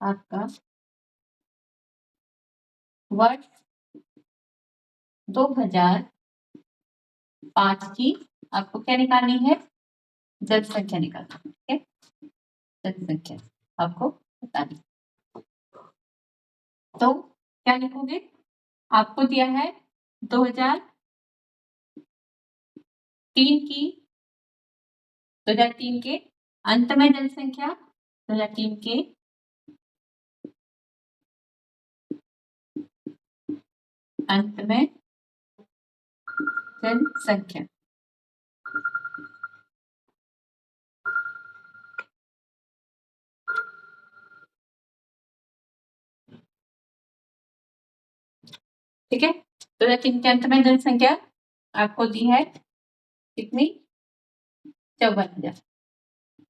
आपका वर्ष 2005 की आपको क्या निकालनी है, जनसंख्या निकालनी है। ठीक है, जनसंख्या आपको बतानी। तो क्या लिखोगे, आपको दिया है 2003 के अंत में जनसंख्या, 2003 के अंत में जनसंख्या। ठीक है, 2003 के अंत में जनसंख्या आपको दी है कितनी, 54,000।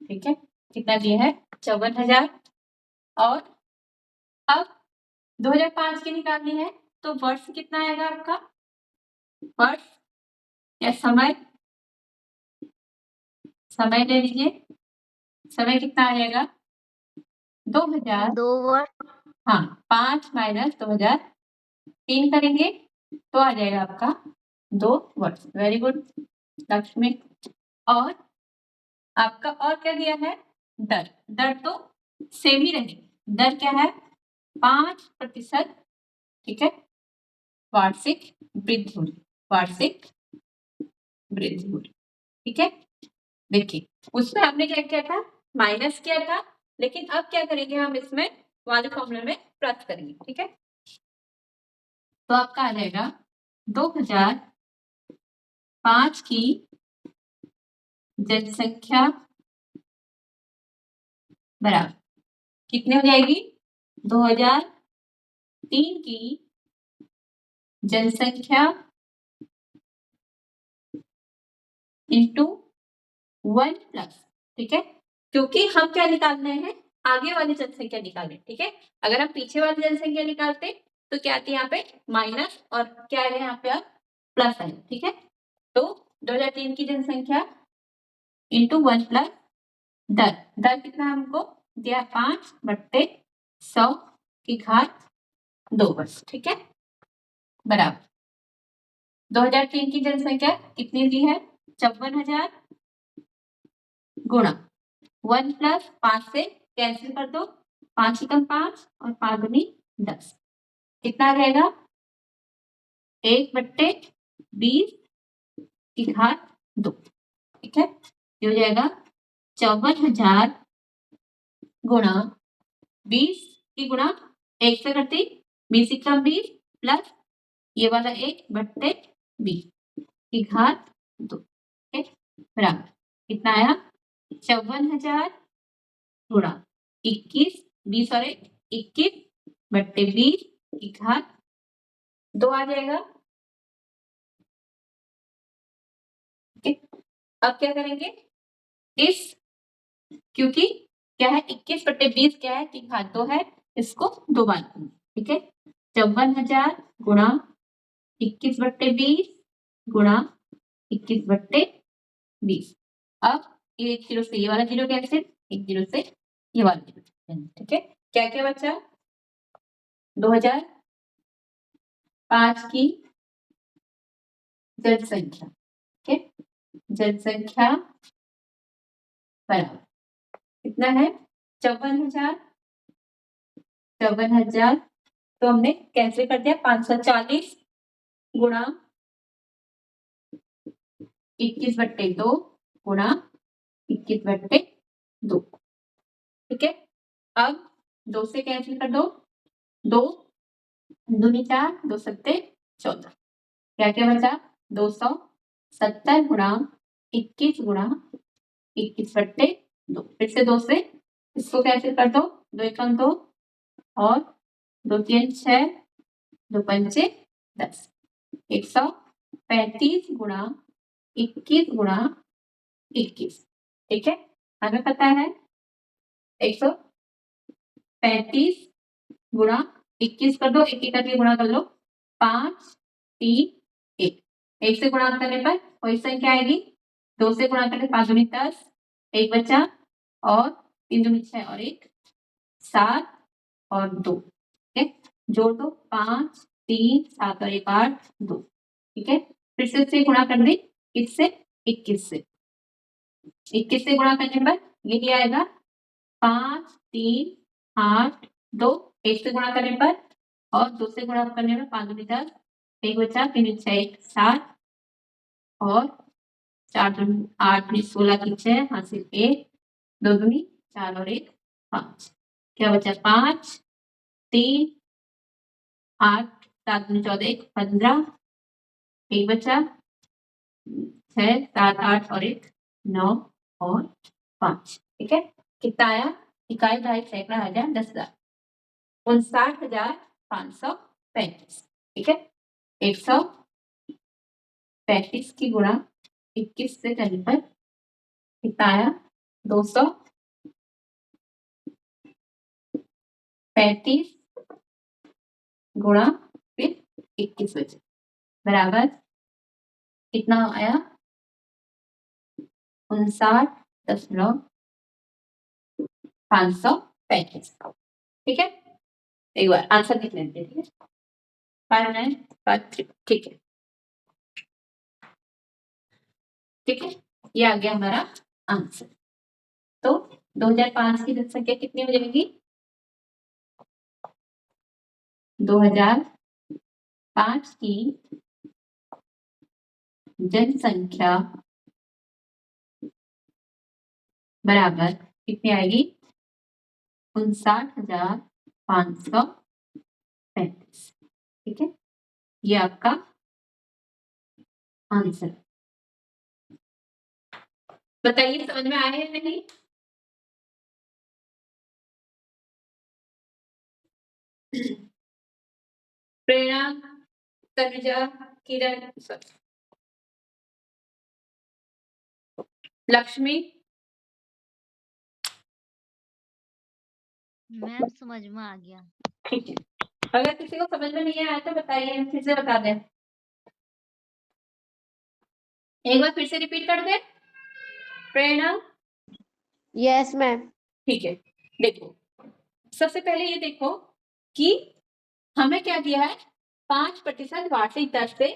ठीक है, कितना दिया है, 54,000। और अब 2005 की निकालनी है, तो वर्ष कितना आएगा आपका, वर्ष या समय ले लीजिए, समय कितना आ जाएगा 2000, 2 वर्ष। हाँ 5 माइनस 2003 करेंगे तो आ जाएगा आपका 2 वर्ष। Very good Lakshmi. और आपका और क्या दिया है, दर, दर तो सेम ही रहेगी, दर क्या है 5%। ठीक है, वार्षिक वृद्धि हो रही, वार्षिक वृद्धि हो रही। ठीक है, देखिए उसमें हमने क्या किया था, माइनस किया था, लेकिन अब क्या करेंगे हम, इसमें वाले फॉर्मूले में प्लस करेंगे। ठीक है, तो आपका आ जाएगा 2005 की जनसंख्या बराबर कितने हो जाएगी, 2003 की जनसंख्या इंटू 1+। ठीक है, क्योंकि हम क्या निकालने हैं, आगे वाली जनसंख्या निकालने। ठीक है, अगर हम पीछे वाली जनसंख्या निकालते तो क्या आती है यहाँ पे माइनस, और क्या आएगा यहाँ पे आप प्लस आएगा। ठीक है, तो 2003 की जनसंख्या इंटू 1+ दर, दर कितना हमको दिया 5/100 की घात 2 वर्ष। ठीक है, बराबर 2003 की जनसंख्या कितनी दी है, 54,000 गुणा 1+5 से कैंसिल कर दो, 5 एकम 5 और 5 दूनी 10, कितना आ जाएगा 1/20 की घात 2। ठीक है, ये हो जाएगा 54,000 गुणा 20 की गुणा 1 से करती 20 एकम 20 प्लस ये वाला 1/20 की घात 2। ठीक है, बराबर कितना आया 54,000 गुणा 21, 20 और 1 21/20 की घात 2 आ जाएगा। ठीक, अब क्या करेंगे, इस क्योंकि क्या है 21/20 क्या है की घात 2 है, इसको 2 बार करेंगे। ठीक है, 54,000 गुणा 21/20 गुणा 21/20। अब ये 1 जीरो से ये वाला जीरो कैंसिल, 1 जीरो से ये वाला जीरो। ठीक है, क्या क्या बचा, 2005 की जनसंख्या। ठीक है, जनसंख्या बराबर कितना है 54,000, 54,000 तो हमने कैंसिल कर दिया, 540 गुणा 21/2 गुणा 21/2। ठीक है, अब 2 से कैंसिल कर दो, 2 दूनी 4, 2 सत्ते 14, क्या क्या बचा 270 गुणा 21 गुणा 21/2। फिर से 2 से इसको कैंसिल कर दो, 2 एकम 2 और 2 तीन 6, 2 पंचे 10, 135 गुणा 21 गुणा 21। ठीक है, हमें पता है 135 गुणा 21 कर दो, 1 1 करके गुणा कर लो, 5 3 1, 1 से गुणा करने पर कोई संख्या आएगी, 2 से गुणा करने 5 दूनी 10, 1 बचा और 3 दूनी 6 और 1 7 और 2, ठीक है, जोड़ दो 5 3 7 और 1 8 2, ठीक है, फिर से इससे गुणा कर दे, किससे 21 से, 21 से गुणा करने पर यही आएगा 5 3 8 2, 1 से गुणा करने पर और 2 से गुणा करने पर 5 दूनी 10, 1 बचा, 3 6 1 7 और 4 दूनी 8 में 16 की 6 हासिल 1, 2 दूनी 4 और 1 5, क्या बचा 5 3 8 7 दूनी 14 1 15, 1 बचा, 6 7 8 और 1 9 और 5, ठीक है, कितना आया, इकाई ढाई सैकड़ा हजार 10,000 59,535, ठीक है, 135 की गुणा 21 से करने पर कितना आया 235 गुणा फिर 21 बचे बराबर कितना आया 59,535, ठीक है, एक बार आंसर लिख लेते हैं, ठीक है, 5953, ठीक है, ठीक है, ये आ गया हमारा आंसर। तो 2005 की जनसंख्या कितनी हो जाएगी, 2005 की जनसंख्या बराबर कितनी आएगी 59,535, ठीक है, ये आपका आंसर। बताइए समझ में आया या नहीं, प्रेरणा, तनुजा, किरण, लक्ष्मी, मैम समझ में आ गया। ठीक है, अगर किसी को समझ में नहीं आया तो बताइए, हम फिर से बता दें, एक बार फिर से रिपीट कर दे, प्रेरणा। Yes ma'am. ठीक है, देखो सबसे पहले ये देखो कि हमें क्या दिया है 5% वार्षिक दर से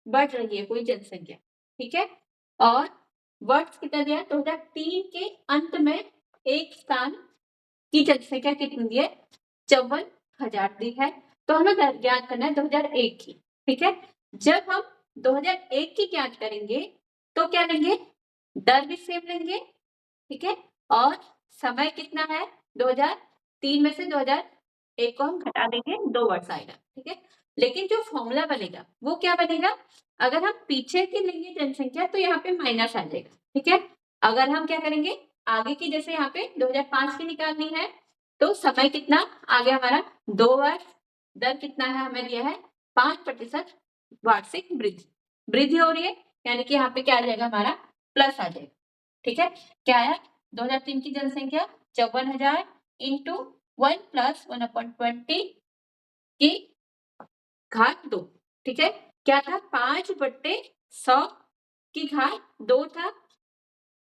बढ़ रही है कोई जनसंख्या, ठीक है, और वर्ष कितना दिया है 2003 के अंत में एक स्थान की जनसंख्या कितनी दी है 54,000 दी है, तो हमें ज्ञात करना है 2001 की, ठीक है, जब हम 2001 की ज्ञात करेंगे तो क्या लेंगे, दर भी सेम लेंगे, ठीक है, और समय कितना है 2003 में से 2001 को हम घटा देंगे, 2 वर्ष आएगा, ठीक है, लेकिन जो फॉर्मूला बनेगा वो क्या बनेगा, अगर हम पीछे की लेंगे जनसंख्या तो यहाँ पे माइनस आ जाएगा, ठीक है, अगर हम क्या करेंगे आगे की, जैसे यहाँ पे 2005 की निकालनी है तो समय कितना आ गया हमारा 2 वर्ष, दर कितना है हमें दिया है 5% वार्षिक वृद्धि हो रही है, यानी कि यहाँ पे क्या आ जाएगा हमारा प्लस आ जाएगा, ठीक है, क्या आया 2003 की जनसंख्या 54,000 इंटू 1 + 1/20 की घात 2, ठीक है, क्या था 5/100 की घात 2 था,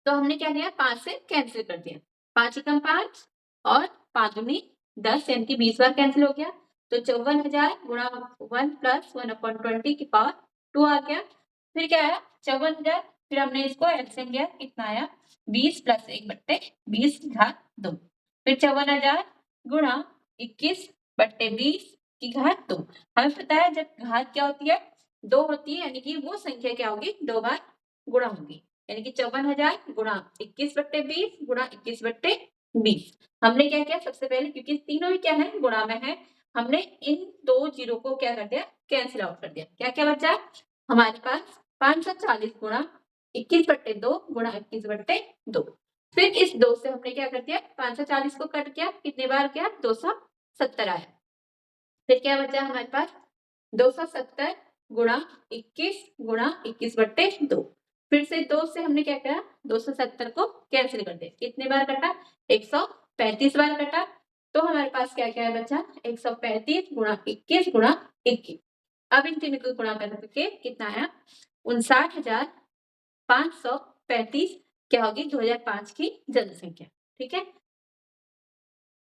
तो हमने क्या किया 5 से कैंसिल कर दिया, 5 एकम 5 और 5 दूनी 10, यानी कि 20 बार कैंसिल हो गया, तो 54,000 गुणा 1 + 1/20 की पावर 2 आ गया, फिर क्या आया 54,000, फिर हमने इसको एलसीएम लिया, कितना आया 20 + 1/20 की घात 2, फिर 54,000 गुणा 21/20 की घात 2, हमें पता है जब घात क्या होती है 2 होती है, यानी कि वो संख्या क्या होगी 2 बार गुणा होगी, यानी कि 54,000 गुणा 21/20 गुणा 21/20, हमने क्या किया सबसे पहले, क्योंकि तीनों ही क्या है गुणा में है, हमने इन 2 जीरो को क्या कर दिया कैंसिल आउट कर दिया, क्या क्या बचा हमारे पास 540 गुणा 21/2 गुणा 21/2, फिर इस 2 से हमने क्या कर दिया 540 को कट किया, कितने बार किया 270 आया, फिर क्या बचा हमारे पास 270 गुणा 21 गुणा 21/2, फिर से 2 से हमने क्या किया 270 को कैंसिल कर दिया, कितने बार कटा 135 बार कटा, तो हमारे पास क्या क्या बचा 135 गुणा 21 गुणा 21, अब इन तीनों को गुणा करके कितना आया 59,535 क्या होगी 2005 की जनसंख्या, ठीक है,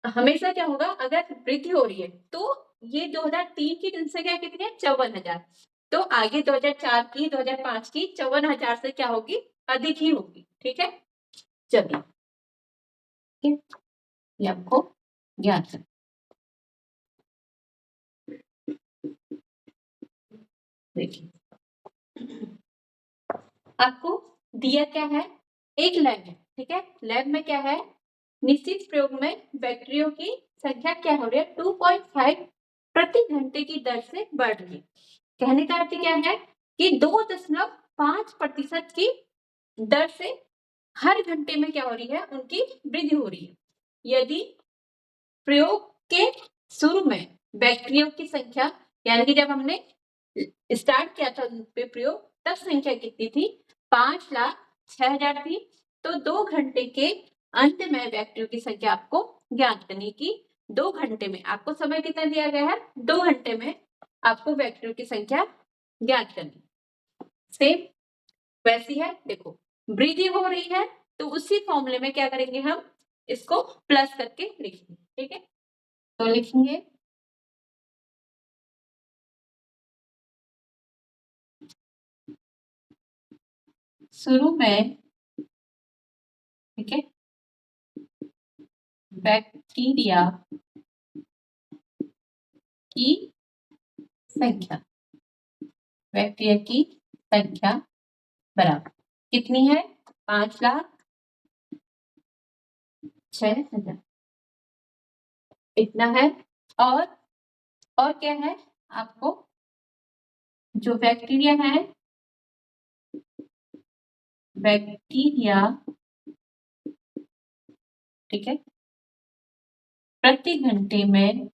हमेशा क्या होगा, अगर वृद्धि हो रही है तो ये 2003 की जनसंख्या कितनी है, 54,000। तो आगे 2004 की, 2005 की 54,000 से क्या होगी, अधिक ही होगी। ठीक है, चलिए ये आपको ज्ञात है। देखिए आपको दिया क्या है, एक लैब है। ठीक है, लैब में क्या है, निश्चित प्रयोग में बैक्टीरियो की संख्या क्या हो रही है, 2.5 प्रति घंटे की दर से बढ़ रही है। कहने का अर्थ क्या है कि 2.5% की दर से हर घंटे में क्या हो रही है, उनकी वृद्धि हो रही है। यदि प्रयोग के शुरू में बैक्टीरियो की संख्या, यानी कि जब हमने स्टार्ट किया था उन पे प्रयोग, तब संख्या कितनी थी, 5,06,000 थी। तो 2 घंटे के अंत में बैक्टीरियो की संख्या आपको ज्ञात करने की, 2 घंटे में आपको समय कितना दिया गया है, 2 घंटे में आपको बैक्टीरियो की संख्या ज्ञात करनी। सेम वैसी है, देखो वृद्धि हो रही है तो उसी फॉर्मूले में क्या करेंगे, हम इसको प्लस करके लिखेंगे। ठीक है, तो लिखेंगे शुरू में, ठीक है, बैक्टीरिया की संख्या, बैक्टीरिया की संख्या बराबर कितनी है, 5,06,000 इतना है। और क्या है, आपको जो बैक्टीरिया है, बैक्टीरिया, ठीक है, प्रति घंटे में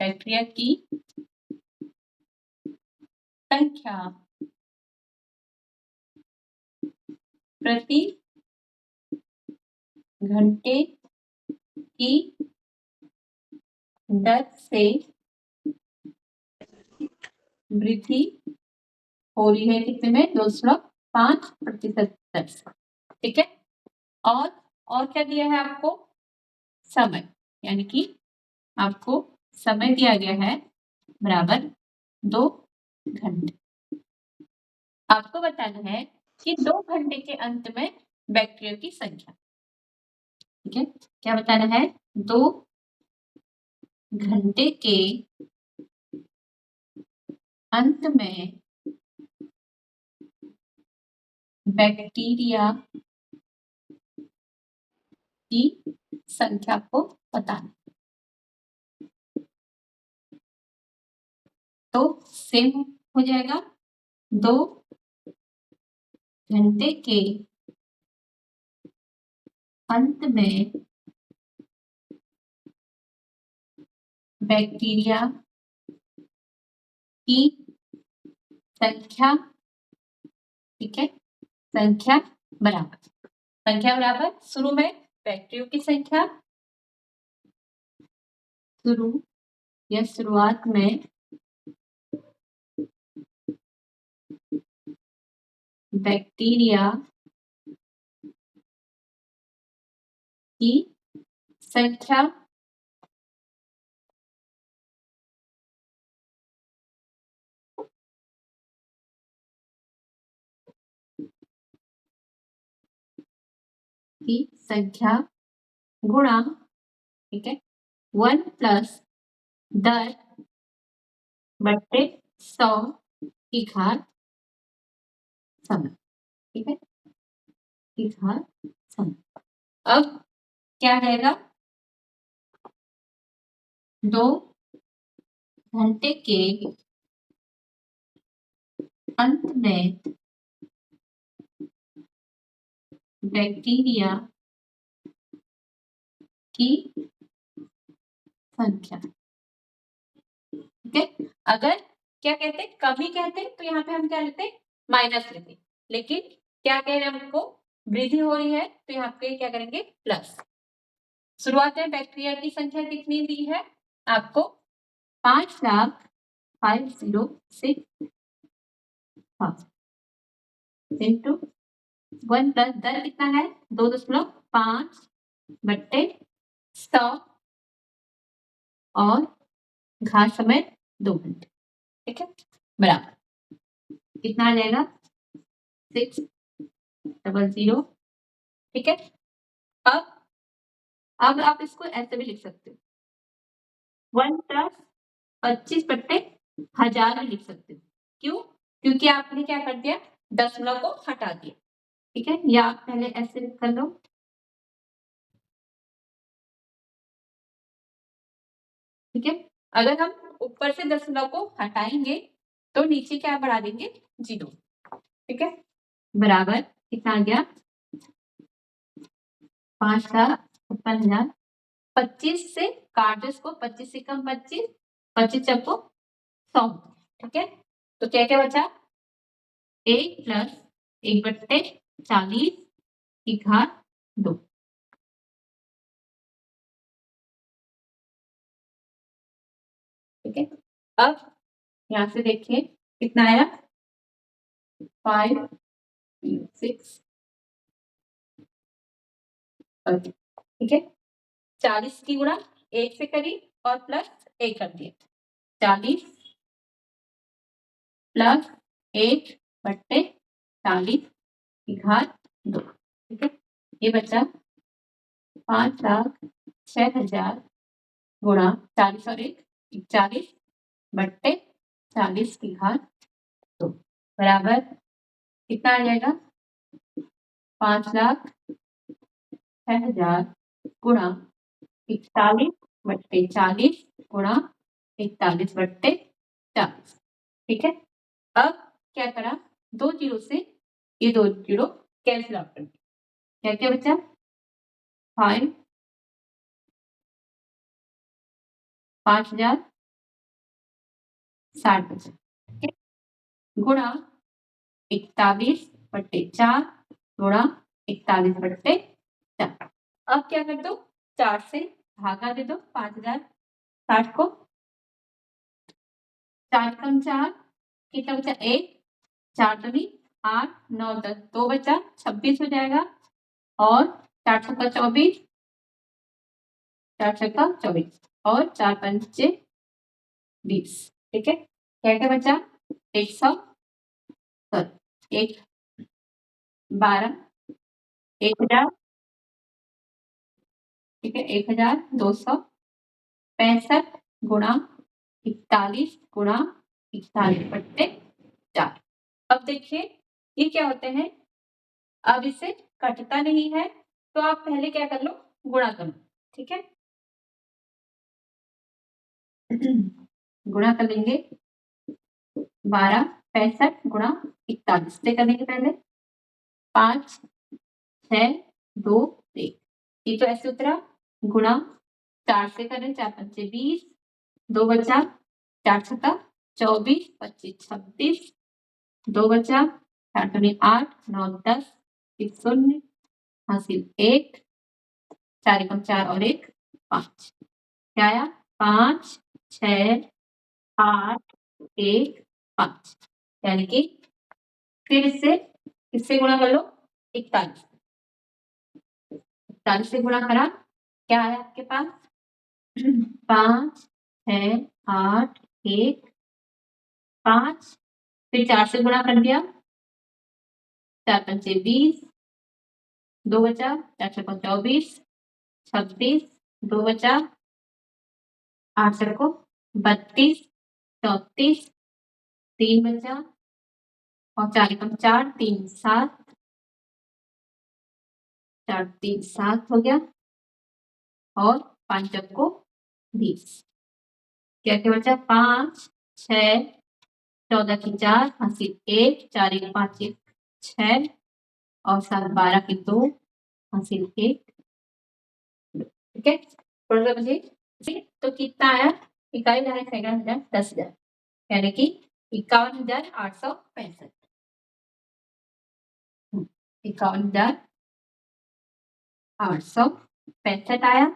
बैक्टीरिया की संख्या प्रति घंटे की दर से वृद्धि हो रही है, कितने में, 2.5% दर से। ठीक है, और क्या दिया है आपको, समय, यानी कि आपको समय दिया गया है बराबर 2 घंटे। आपको बताना है कि 2 घंटे के अंत में बैक्टीरिया की संख्या। ठीक है, क्या बताना है, 2 घंटे के अंत में बैक्टीरिया की संख्या को बताना। तो सेम हो जाएगा, 2 घंटे के अंत में बैक्टीरिया की संख्या, ठीक है, संख्या बराबर शुरू में बैक्टीरिया की संख्या, शुरुआत में बैक्टीरिया की संख्या गुणा, ठीक है, 1 प्लस दर बट्टे 100 की घात समय। ठीक है, की घात समय। अब क्या रहेगा, 2 घंटे के अंत में बैक्टीरिया की संख्या। ठीक है, अगर क्या कहते हैं, कमी कहते हैं, तो यहाँ पे हम क्या लेते हैं, माइनस लेते हैं। लेकिन क्या कह रहे हैं हमको, वृद्धि हो रही है, तो यहाँ पे क्या करेंगे, प्लस। शुरुआत में बैक्टीरिया की संख्या कितनी दी है आपको, 5,05,006 इंटू 1 प्लस दर कितना है, 2.5 बट्टे 100 और घात समय 2 घंटे, ठीक है, बराबर कितना आ जाएगा 600, ठीक है। अब आप इसको ऐसे भी लिख सकते हो 1 प्लस 25/1000 भी लिख सकते हो। क्यों? क्योंकि आपने क्या कर दिया, दशमलव को हटा दिया, ठीक है। या आप पहले ऐसे कर लो, ठीक है। अगर हम ऊपर से दशमलव को हटाएंगे तो नीचे क्या बढ़ा देंगे, 0, ठीक है, बराबर कितना आ गया 5,56,000। 25 से काट दो इसको, 25 से कम 25, 25 चको 100, ठीक है। तो क्या क्या बचा, 1 प्लस 1/40 की घात 2, ठीक है। अब यहाँ से देखिए कितना आया 5 6, ठीक है। 40 की गुणा 1 से करी और प्लस 1 कर दिए, 40 प्लस 1/40 की घात 2, ठीक है। ये बचा 5,06,000 गुणा 40 और 1 40/40 की घात 2 बराबर कितना आ जाएगा 5,06,000 गुणा 41/40 गुणा 41/40, ठीक है। अब क्या करा, 2 जीरो से ये 2 जीरो कैंसिल आउट कर दिया, क्या क्या बचा 5,060 बचा, ठीक है, गुणा 41/4 गुणा 41/4। अब क्या कर दो, 4 से भागा दे दो 5,060 को, 4 कम 4 कितना बचा 1, 4 दूनी 8 9 10 2 बचा 26 हो जाएगा, और 4 छक्का 24, 4 छक्का 24 और 4 पंचे 20, ठीक है। क्या क्या बचा 100 1 12 1000, ठीक है, 1265 गुणा 41 गुणा 41/4। अब देखिए ये क्या होते हैं, अब इसे कटता नहीं है तो आप पहले क्या कर लो, गुणा कर लो, ठीक है। गुणा कर लेंगे 1265 गुणा 41 से करेंगे पहले 5 6 2 1, ये तो ऐसे उतरा, गुणा 4 से करें 4 पंचे 20, 2 बचा 4 छक्का 24 25 26, 2 बचा 4 दूनी 8 9 10 0 हासिल 1, 4 एकम 4 और 1 5, क्या आया 5 6 8 1 5, यानी कि फिर इससे किससे गुणा कर लो 41 से गुणा करा, क्या आया आपके पास 5 6 8 1 5, फिर 4 से गुणा कर दिया 4 पंचे 20, 2 बचा 4 छक्का 24 26, 2 बचा 8 छक्को 32 34, 3 बचा और 4 एकम 4 3 7, 4 3 7 हो गया, और 5 को 20, क्या क्या बचा 5 6 14 की 4 हासिल 1, 4 1 5 1 6 और 7 12 की 2 हासिल 1, ठीक है। थोड़ा सा बचे तो कितना आया, इकाई लहर सेकंड हजार 10,000, यानी कि 51,865, 51,865 आया,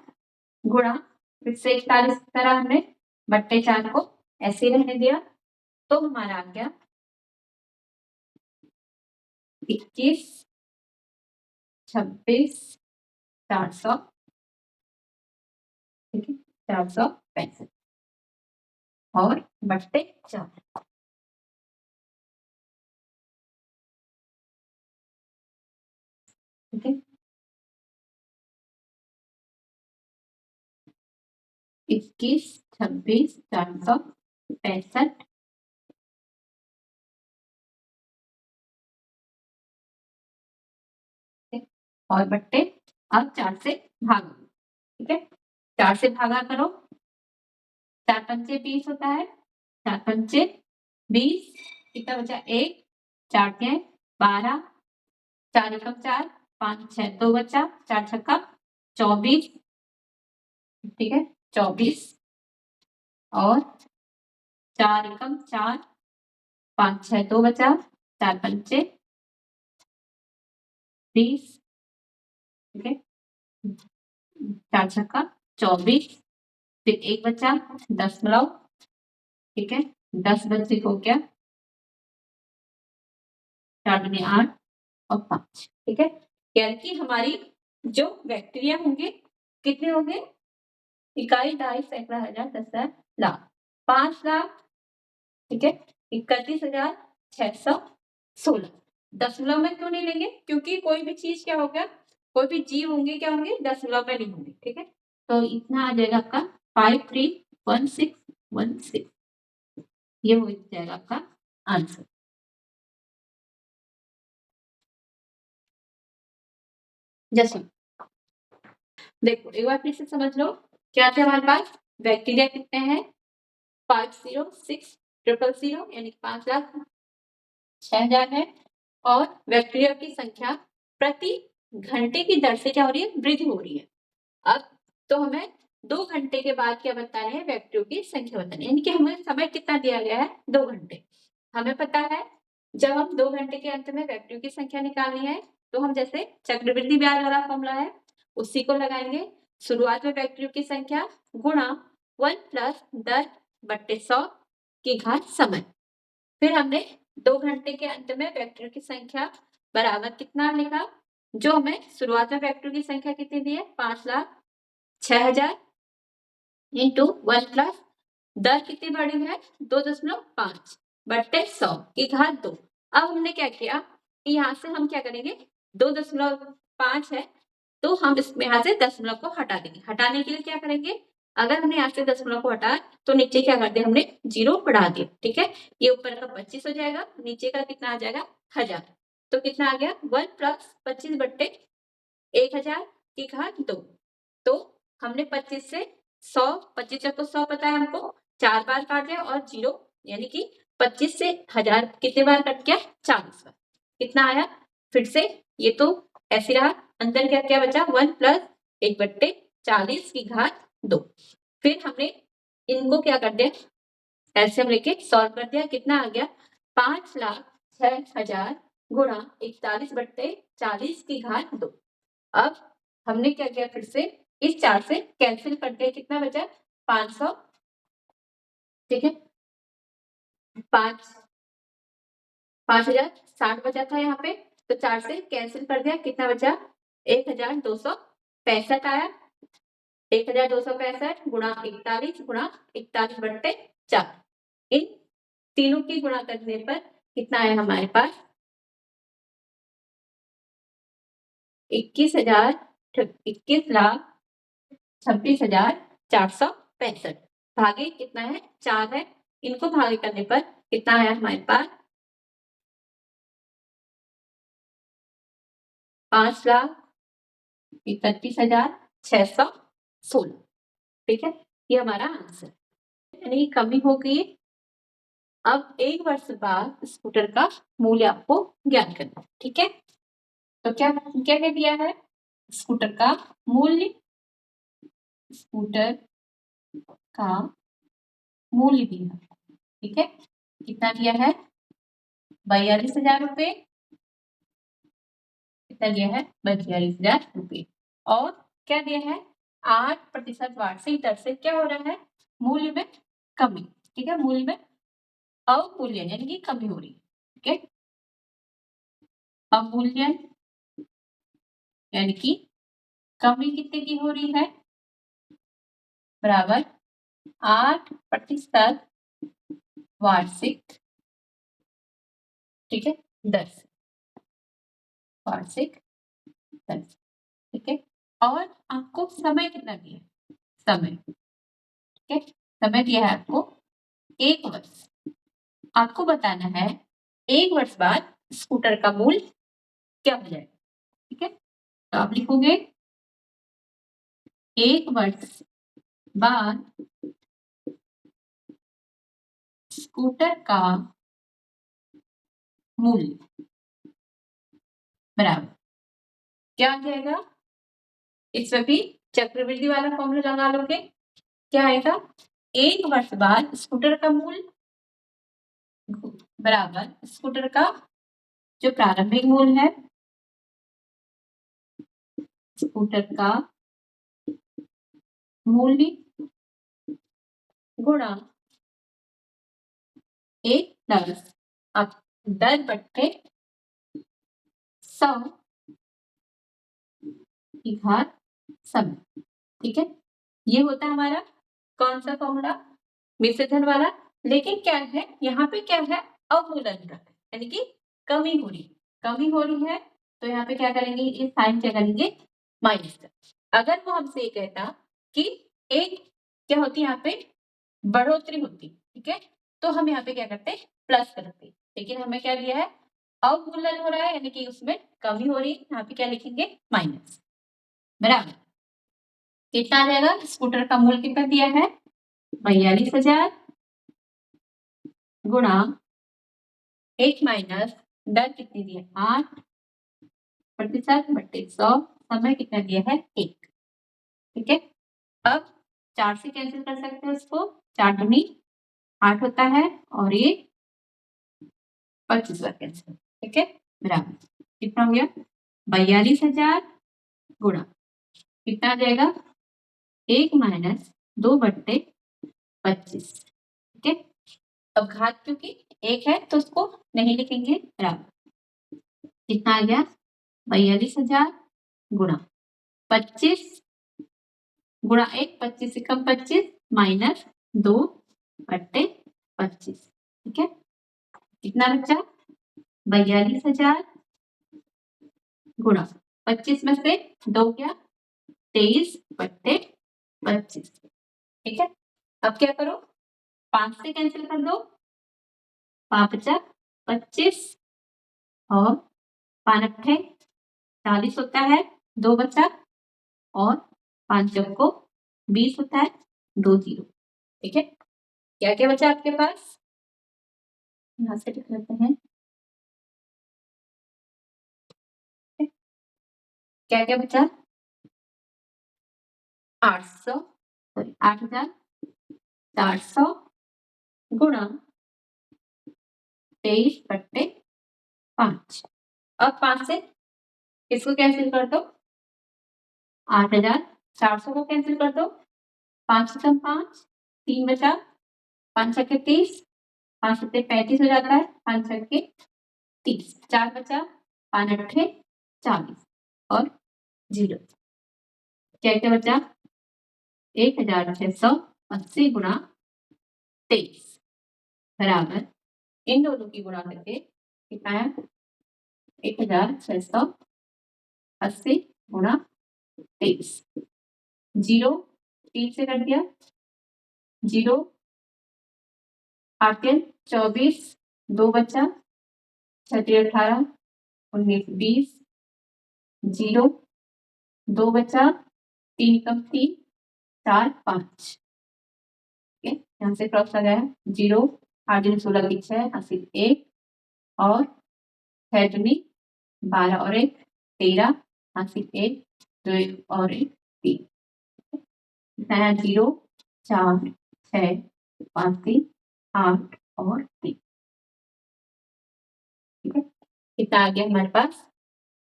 गुणा फिर से 41 की तरह हमने 4 को ऐसे रहने दिया, तो हमारा आ गया 21 26 400 ठीक है 465 और बट्टे 4, ठीक है 21, 26, 465 और बट्टे अब 4 से भागो, ठीक है 4 से भागा करो, 4 पंचे 20 होता है, 4 पंचे 20, कितना बचा 1, 4 के 12, 4 एकम 4, 5 6 2 बचा, 4 छक्का 24, ठीक है 24 और 4 एकम 4, 5 6 2 बचा, 4 पंचे 20, ठीक है 4 छक्का 24, फिर 1 बचा 10 ठीक है 10 बच्चे को क्या 4 दूनी 8 और 5, ठीक है यानी कि हमारी जो बैक्टीरिया होंगे कितने होंगे, इकाई, ढाई, सैकड़ा, हजार, 10,000, लाख, 5 लाख, ठीक है 31,616। दशमलव में क्यों नहीं लेंगे, क्योंकि कोई भी चीज क्या होगा, कोई भी जीव होंगे क्या होंगे, दशमलव में नहीं होंगे, ठीक है तो इतना आ जाएगा आपका 531616, ये हो जाएगा आपका आंसर। जैसे देखो एक बार फिर से समझ लो, क्या थे हमारे पास, बैक्टीरिया कितने हैं 506000 यानी 5,06,000 है और बैक्टीरिया की संख्या प्रति घंटे की दर से क्या हो रही है, वृद्धि हो रही है। अब तो हमें 2 घंटे के बाद क्या बताना है, बैक्टीरिया की संख्या बतानी है, यानी कि हमें समय कितना दिया गया है 2 घंटे। हमें पता है जब हम 2 घंटे के अंत में बैक्टीरिया की संख्या निकालनी है तो हम जैसे चक्रवृद्धि ब्याज वाला फॉर्मूला है उसी को लगाएंगे, शुरुआत में बैक्टीरिया की संख्या गुणा 1 प्लस 10 बट्टे 100 की घात समय, फिर हमने 2 घंटे के अंत में बैक्टीरिया की संख्या बराबर कितना लिखा, जो हमें शुरुआत में बैक्टीरिया की संख्या कितनी दी है 5,06,000 इंटू 1 प्लस दर कितनी बढ़ी है 2.5 बट्टे 100 की घात 2। अब हमने क्या किया कि यहाँ से हम क्या करेंगे 2.5 है तो हम इसमें यहाँ से दशमलव को हटा देंगे, हटाने के लिए क्या करेंगे, अगर हमने यहाँ से दशमलव को हटाया तो नीचे क्या कर दिया हमने 0 बढ़ा दिया, ठीक है ये ऊपर का 25 हो जाएगा, नीचे का कितना आ जाएगा 1000, तो कितना आ गया 1 प्लस 25 बट्टे 1000 की घात 2। तो हमने 25 से 100, 25 को 100 पता है हमको, 4 बार काट दिया और 0 यानी कि 25 से 1000 कितने बार कट गया 40 बार, कितना आया फिर से ये तो ऐसे रहा, अंदर क्या क्या बचा 1 प्लस 1 बट्टे 40 की घात 2। फिर हमने इनको क्या कर दिया ऐसे हम लेके सॉल्व कर दिया, कितना आ गया 5,06,000 गुणा 41 बट्टे 40 की घात 2। अब हमने क्या किया फिर से इस 4 से कैंसिल कर दिया, कितना बचा 500, ठीक है 5,060 बचा था यहाँ पे, तो 4 से कैंसिल कर दिया, कितना बचा 1,265 आया, 1,265 गुणा 41 गुणा 41 बट्टे 4, इन तीनों की गुणा करने पर कितना आया हमारे पास 21,26,465 भागे कितना है 4 है, इनको भागे करने पर कितना आया हमारे पास 5,31,616, ठीक है ये हमारा आंसर, यानी कमी हो गई। अब 1 वर्ष बाद स्कूटर का मूल्य आपको ज्ञात करना है, ठीक है तो क्या क्या क्या दिया है, स्कूटर का मूल्य, स्कूटर का मूल्य दिया, ठीक है कितना दिया है 42,000 रुपए, कितना दिया है 42,000 रुपए, और क्या दिया है 8% वार्षिक दर से क्या हो रहा है मूल्य में कमी, ठीक है मूल्य में अवमूल्यन यानी कि कमी हो रही है, ठीक है अवमूल्यन यानी कि कमी कितने की हो रही है बराबर 8% वार्षिक, ठीक है, दर से, वार्षिक दर से, ठीक है। और आपको समय कितना दिया है? समय, ठीक है, समय दिया है आपको 1 वर्ष। आपको बताना है 1 वर्ष बाद स्कूटर का मूल्य क्या हो जाएगा, ठीक है। तो आप लिखोगे 1 वर्ष बाद स्कूटर का मूल्य बराबर क्या आ जाएगा? इसमें भी चक्रवृद्धि वाला फॉर्मूला लगा लोगे। क्या आएगा? 1 वर्ष बाद स्कूटर का मूल्य बराबर स्कूटर का जो प्रारंभिक मूल्य है, स्कूटर का मूल्य गुणा 1 प्लस अब दर बट्टे 100 की घात समय, ठीक है। ये होता है हमारा कौन सा फॉर्मूला? मिश्र धन वाला। लेकिन क्या है यहाँ पे, क्या है? अवमूलन का, यानी कि कमी हो रही, कमी हो रही है, तो यहाँ पे क्या करेंगे? इस साइन क्या करेंगे? माइनस कर। अगर वो हमसे ये कहता कि एक क्या होती है यहाँ पे बढ़ोतरी होती, ठीक है, तो हम यहाँ पे क्या करते? प्लस करते। लेकिन हमें क्या दिया है? अवमूलन हो रहा है, यानी कि उसमें कमी हो रही है, यहाँ पे क्या लिखेंगे? माइनस, बराबर कितना आ जाएगा? स्कूटर का मूल्य कितना दिया है? 42,000 गुणा 1 माइनस दर कितनी दी है? 8% बट्टे 100, समय कितना दिया है? 1, ठीक है। अब 4 से कैंसिल कर सकते हैं इसको, 4 दूनी 8 होता है और ये 25 बार कैंसिल, ठीक है, बराबर कितना हो गया? 42,000 गुणा कितना आ जाएगा? 1 माइनस 2 बट्टे 25, ठीक है। अब घात क्योंकि 1 है तो उसको नहीं लिखेंगे, बराबर कितना आ गया? 42,000 गुणा 25 गुणा 1, 25 से कम 25 माइनस 2 बट्टे 25, ठीक है। कितना बचा? 42,000 गुणा 25 में से 2 गया 23 बट्टे 25, ठीक है। अब क्या करो? 5 से कैंसिल कर दो, 5 बचा 25 और 5 अट्ठे 40 होता है, 2 बचा और 5 चौको 20 होता है, 2 जीरो, ठीक है। क्या क्या बचा आपके पास? यहाँ से लिख लेते हैं, क्या क्या बचा? 800 सॉरी 8,400 गुणा 23 बट्टे 5। अब 5 से इसको कैंसिल कर दो, 8,400 को कैंसिल कर दो, 5 से कम 5, 3 बचा, 5 छक्के 30, 5 सत्ते 35 हो जाता है, 5 छक्के 30, 4 बचा, 5 अट्ठे 40 और 0, क्या क्या बचा? 1,680 गुणा 23 बराबर इन दोनों की गुणा करके कितना है? 1,680 गुणा 23, 0 3 से कर दिया, 0 8 24, 2 बचा, 6 18 19 20, 0 2 बचा, 3 कम 3 4 5, यहाँ से क्रॉस लगाया, 0 8 16 की 6 80 1 और 6 दूनी 12 और 1 13 80 1 2 1 और 1 3, कितना है? 0 4 6 5 3 8 और 3, ठीक है। कितना आ गया हमारे पास?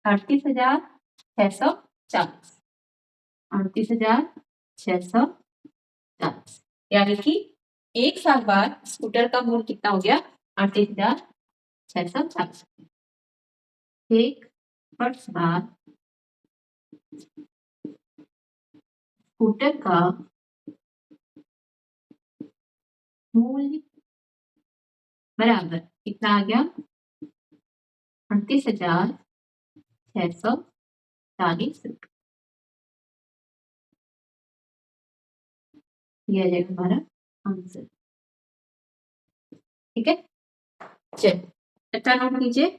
38,640, 38,640, यानी कि 1 साल बाद स्कूटर का मूल्य कितना हो गया? 38,640। 1 वर्ष बाद स्कूटर का मूल्य बराबर कितना आ गया 38,640 रुपये। ये आ जाएगा हमारा आंसर। ठीक है, चलिए अच्छा नोट कीजिए।